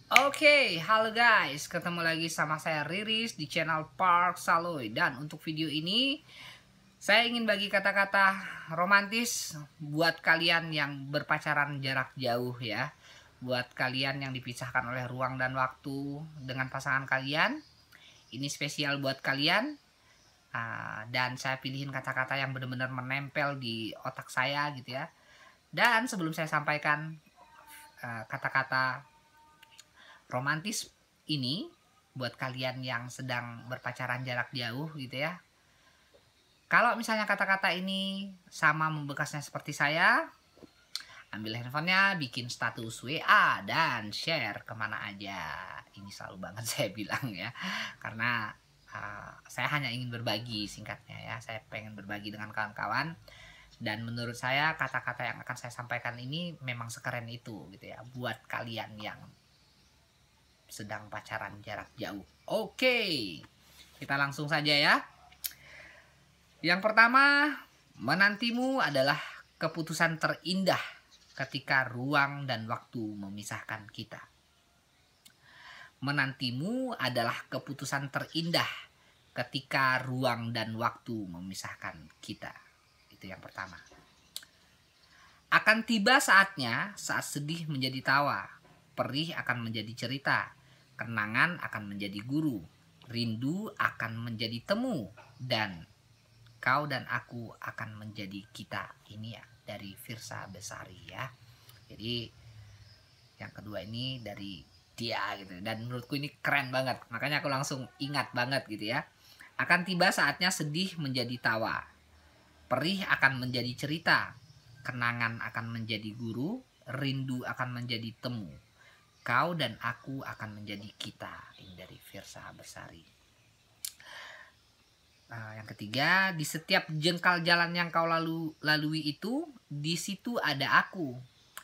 Oke, halo guys, ketemu lagi sama saya Riris di channel Park Saloy. Dan untuk video ini saya ingin bagi kata-kata romantis buat kalian yang berpacaran jarak jauh ya. Buat kalian yang dipisahkan oleh ruang dan waktu dengan pasangan kalian. Ini spesial buat kalian. Dan saya pilihin kata-kata yang benar-benar menempel di otak saya gitu ya. Dan sebelum saya sampaikan kata-kata romantis ini buat kalian yang sedang berpacaran jarak jauh gitu ya. Kalau misalnya kata-kata ini sama membekasnya seperti saya, ambil handphonenya, bikin status WA dan share kemana aja. Ini selalu banget saya bilang ya, karena saya hanya ingin berbagi singkatnya ya. Saya pengen berbagi dengan kawan-kawan. Dan menurut saya kata-kata yang akan saya sampaikan ini memang sekeren itu gitu ya, buat kalian yang sedang pacaran jarak jauh. Oke, kita langsung saja ya. Yang pertama, menantimu adalah keputusan terindah ketika ruang dan waktu memisahkan kita. Menantimu adalah keputusan terindah ketika ruang dan waktu memisahkan kita. Itu yang pertama. Akan tiba saatnya saat sedih menjadi tawa, perih akan menjadi cerita, kenangan akan menjadi guru, rindu akan menjadi temu, dan kau dan aku akan menjadi kita. Ini ya dari Firsa Besari ya. Jadi yang kedua ini dari dia gitu. Dan menurutku ini keren banget. Makanya aku langsung ingat banget gitu ya. Akan tiba saatnya sedih menjadi tawa, perih akan menjadi cerita, kenangan akan menjadi guru, rindu akan menjadi temu, kau dan aku akan menjadi kita. Ini dari Firsa Besari. Yang ketiga, di setiap jengkal jalan yang kau lalui itu, di situ ada aku.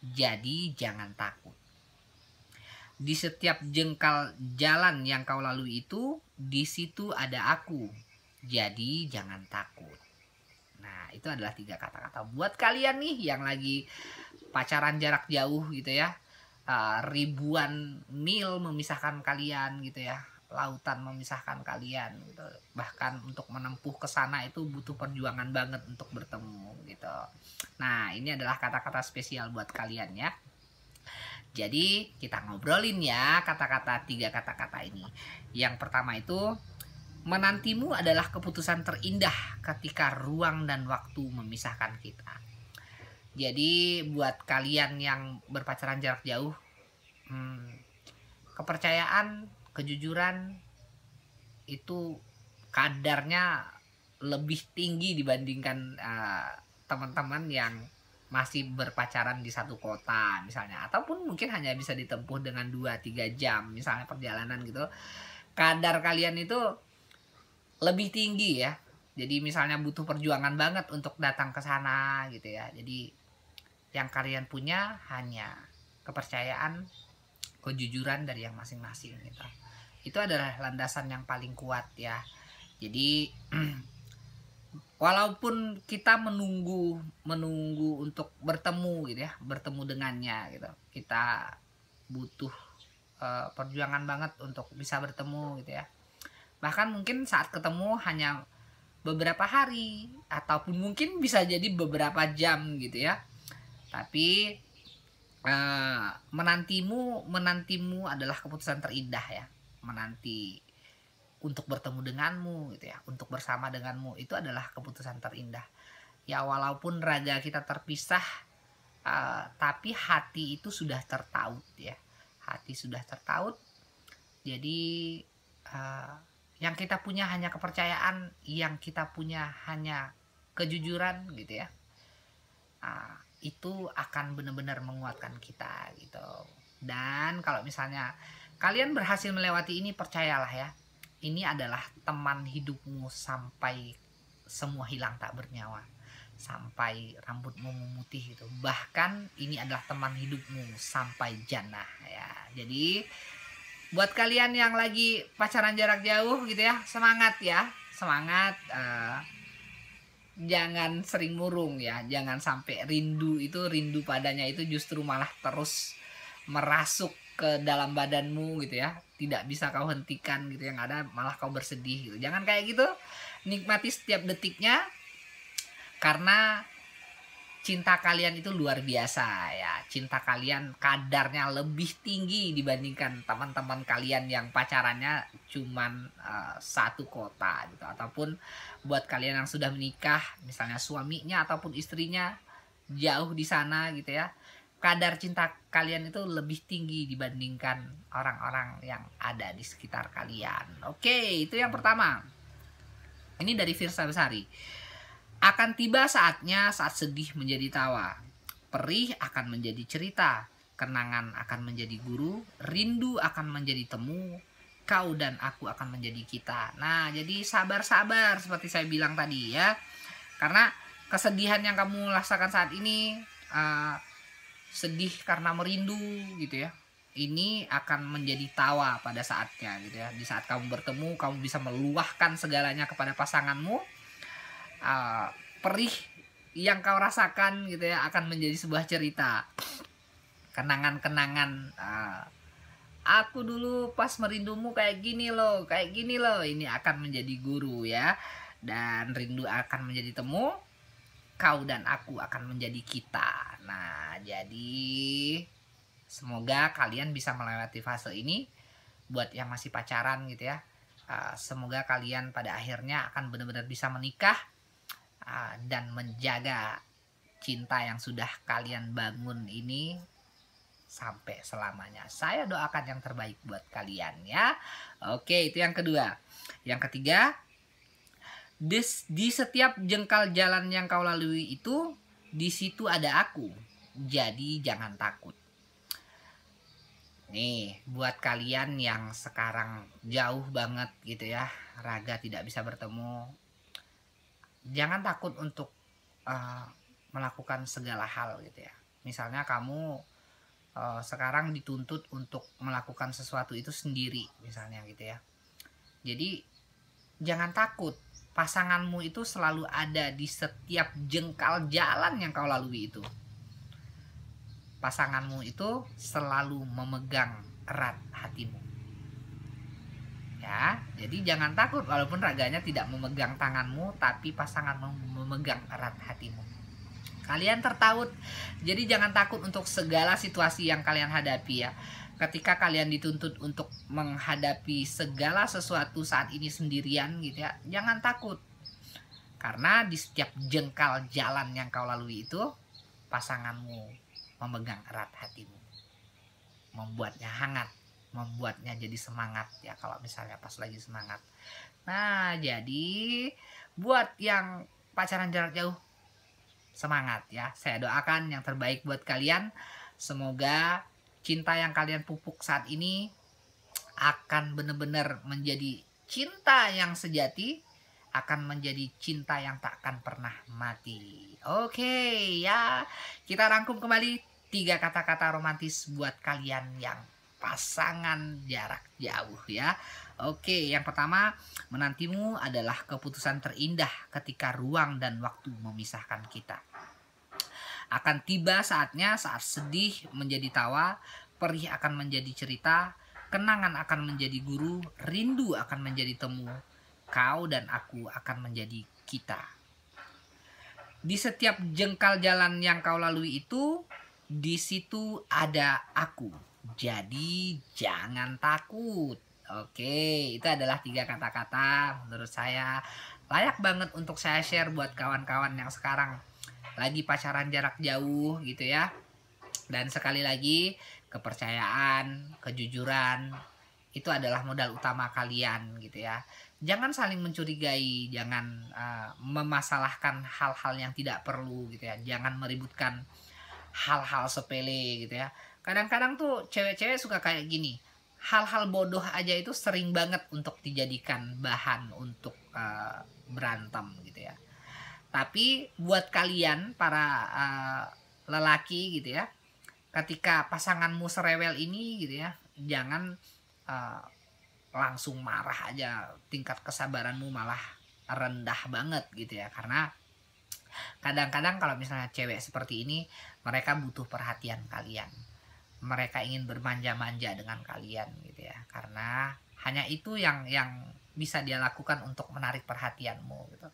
Jadi jangan takut. Di setiap jengkal jalan yang kau lalui itu, di situ ada aku. Jadi jangan takut. Nah, itu adalah 3 kata-kata buat kalian nih yang lagi pacaran jarak jauh gitu ya. Ribuan mil memisahkan kalian gitu ya, lautan memisahkan kalian gitu. Bahkan untuk menempuh ke sana itu butuh perjuangan banget untuk bertemu gitu. Nah, ini adalah kata-kata spesial buat kalian ya. Jadi kita ngobrolin ya kata-kata 3 kata-kata ini. Yang pertama itu, menantimu adalah keputusan terindah ketika ruang dan waktu memisahkan kita. Jadi buat kalian yang berpacaran jarak jauh, kepercayaan, kejujuran itu kadarnya lebih tinggi dibandingkan teman-teman yang masih berpacaran di satu kota misalnya, ataupun mungkin hanya bisa ditempuh dengan 2-3 jam misalnya perjalanan gitu. Kadar kalian itu lebih tinggi ya. Jadi misalnya butuh perjuangan banget untuk datang ke sana gitu ya. Jadi yang kalian punya hanya kepercayaan, kejujuran dari yang masing-masing gitu. Itu adalah landasan yang paling kuat ya. Jadi walaupun kita menunggu untuk bertemu gitu ya, bertemu dengannya gitu, kita butuh perjuangan banget untuk bisa bertemu gitu ya. Bahkan mungkin saat ketemu hanya beberapa hari ataupun mungkin bisa jadi beberapa jam gitu ya. Tapi menantimu adalah keputusan terindah ya. Menanti untuk bertemu denganmu gitu ya, untuk bersama denganmu, itu adalah keputusan terindah. Ya walaupun raga kita terpisah, tapi hati itu sudah tertaut ya. Hati sudah tertaut. Jadi yang kita punya hanya kepercayaan, yang kita punya hanya kejujuran gitu ya. Itu akan benar-benar menguatkan kita gitu. Dan kalau misalnya kalian berhasil melewati ini, percayalah ya, ini adalah teman hidupmu sampai semua hilang tak bernyawa, sampai rambutmu memutih gitu. Bahkan ini adalah teman hidupmu sampai jannah ya. Jadi buat kalian yang lagi pacaran jarak jauh gitu ya, semangat ya, semangat. Jangan sering murung ya, jangan sampai rindu padanya itu justru malah terus merasuk ke dalam badanmu gitu ya, tidak bisa kau hentikan gitu, yang ada malah kau bersedih gitu. Jangan kayak gitu, nikmati setiap detiknya, karena cinta kalian itu luar biasa ya. Cinta kalian kadarnya lebih tinggi dibandingkan teman-teman kalian yang pacarannya cuman satu kota gitu. Ataupun buat kalian yang sudah menikah, misalnya suaminya ataupun istrinya jauh di sana gitu ya. Kadar cinta kalian itu lebih tinggi dibandingkan orang-orang yang ada di sekitar kalian. Oke, itu yang pertama. Ini dari Firsa Besari. Akan tiba saatnya saat sedih menjadi tawa, perih akan menjadi cerita, kenangan akan menjadi guru, rindu akan menjadi temu, kau dan aku akan menjadi kita. Nah, jadi sabar-sabar seperti saya bilang tadi ya. Karena kesedihan yang kamu rasakan saat ini, sedih karena merindu gitu ya, ini akan menjadi tawa pada saatnya gitu ya. Di saat kamu bertemu, kamu bisa meluahkan segalanya kepada pasanganmu. Perih yang kau rasakan gitu ya akan menjadi sebuah cerita, kenangan-kenangan. Aku dulu pas merindumu kayak gini loh, kayak gini loh. Ini akan menjadi guru ya. Dan rindu akan menjadi temu, kau dan aku akan menjadi kita. Nah, jadi semoga kalian bisa melewati fase ini. Buat yang masih pacaran gitu ya, semoga kalian pada akhirnya akan benar-benar bisa menikah dan menjaga cinta yang sudah kalian bangun ini sampai selamanya. Saya doakan yang terbaik buat kalian ya. Oke, itu yang kedua. Yang ketiga, di setiap jengkal jalan yang kau lalui itu, di situ ada aku. Jadi jangan takut. Nih, buat kalian yang sekarang jauh banget gitu ya, raga tidak bisa bertemu, jangan takut untuk melakukan segala hal gitu ya. Misalnya kamu sekarang dituntut untuk melakukan sesuatu itu sendiri misalnya gitu ya. Jadi jangan takut, pasanganmu itu selalu ada di setiap jengkal jalan yang kau lalui itu. Pasanganmu itu selalu memegang erat hatimu. Ya, jadi jangan takut walaupun raganya tidak memegang tanganmu, tapi pasanganmu memegang erat hatimu. Kalian tertaut, jadi jangan takut untuk segala situasi yang kalian hadapi ya. Ketika kalian dituntut untuk menghadapi segala sesuatu saat ini sendirian gitu ya, jangan takut. Karena di setiap jengkal jalan yang kau lalui itu, pasanganmu memegang erat hatimu, membuatnya hangat, membuatnya jadi semangat ya kalau misalnya pas lagi semangat. Nah, jadi buat yang pacaran jarak jauh, semangat ya. Saya doakan yang terbaik buat kalian. Semoga cinta yang kalian pupuk saat ini akan benar-benar menjadi cinta yang sejati, akan menjadi cinta yang tak akan pernah mati. Oke ya, kita rangkum kembali 3 kata-kata romantis buat kalian yang pasangan jarak jauh ya. Oke, yang pertama, menantimu adalah keputusan terindah ketika ruang dan waktu memisahkan kita. Akan tiba saatnya saat sedih menjadi tawa, perih akan menjadi cerita, kenangan akan menjadi guru, rindu akan menjadi temu, kau dan aku akan menjadi kita. Di setiap jengkal jalan yang kau lalui itu, di situ ada aku. Jadi jangan takut. Oke, itu adalah 3 kata-kata menurut saya layak banget untuk saya share buat kawan-kawan yang sekarang lagi pacaran jarak jauh gitu ya. Dan sekali lagi, kepercayaan, kejujuran itu adalah modal utama kalian gitu ya. Jangan saling mencurigai, jangan memasalahkan hal-hal yang tidak perlu gitu ya. Jangan meributkan hal-hal sepele gitu ya. Kadang-kadang tuh cewek-cewek suka kayak gini, hal-hal bodoh aja itu sering banget untuk dijadikan bahan untuk berantem gitu ya. Tapi buat kalian para lelaki gitu ya, ketika pasanganmu serewel ini gitu ya, jangan langsung marah aja, tingkat kesabaranmu malah rendah banget gitu ya. Karena kadang-kadang kalau misalnya cewek seperti ini, mereka butuh perhatian kalian. mereka ingin bermanja-manja dengan kalian gitu ya, karena hanya itu yang bisa dia lakukan untuk menarik perhatianmu gitu.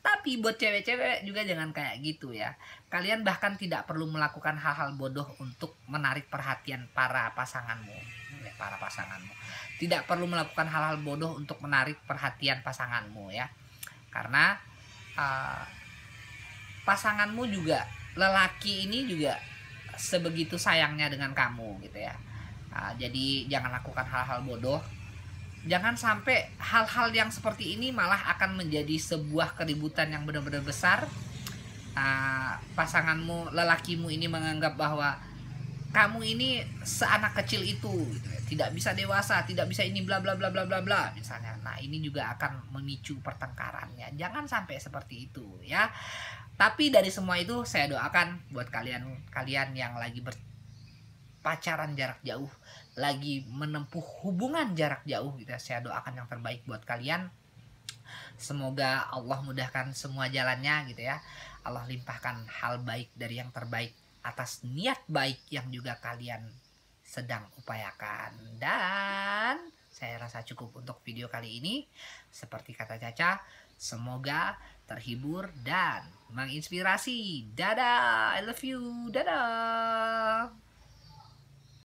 Tapi buat cewek-cewek juga jangan kayak gitu ya. Kalian bahkan tidak perlu melakukan hal-hal bodoh untuk menarik perhatian para pasanganmu. Ya, para pasanganmu. Tidak perlu melakukan hal-hal bodoh untuk menarik perhatian pasanganmu ya. Karena pasanganmu juga, lelaki ini juga sebegitu sayangnya dengan kamu gitu ya. Jadi jangan lakukan hal-hal bodoh. Jangan sampai hal-hal yang seperti ini malah akan menjadi sebuah keributan yang benar-benar besar. Pasanganmu, lelakimu ini menganggap bahwa kamu ini seanak kecil itu gitu ya. Tidak bisa dewasa, tidak bisa ini bla bla bla bla bla bla misalnya. Nah, ini juga akan memicu pertengkarannya. Jangan sampai seperti itu ya. Tapi dari semua itu saya doakan buat kalian yang lagi berpacaran jarak jauh, lagi menempuh hubungan jarak jauh gitu ya. Saya doakan yang terbaik buat kalian. Semoga Allah mudahkan semua jalannya gitu ya. Allah limpahkan hal baik dari yang terbaik atas niat baik yang juga kalian sedang upayakan. Dan saya rasa cukup untuk video kali ini. Seperti kata Caca, semoga terhibur dan menginspirasi. Dadah, I love you, dadah.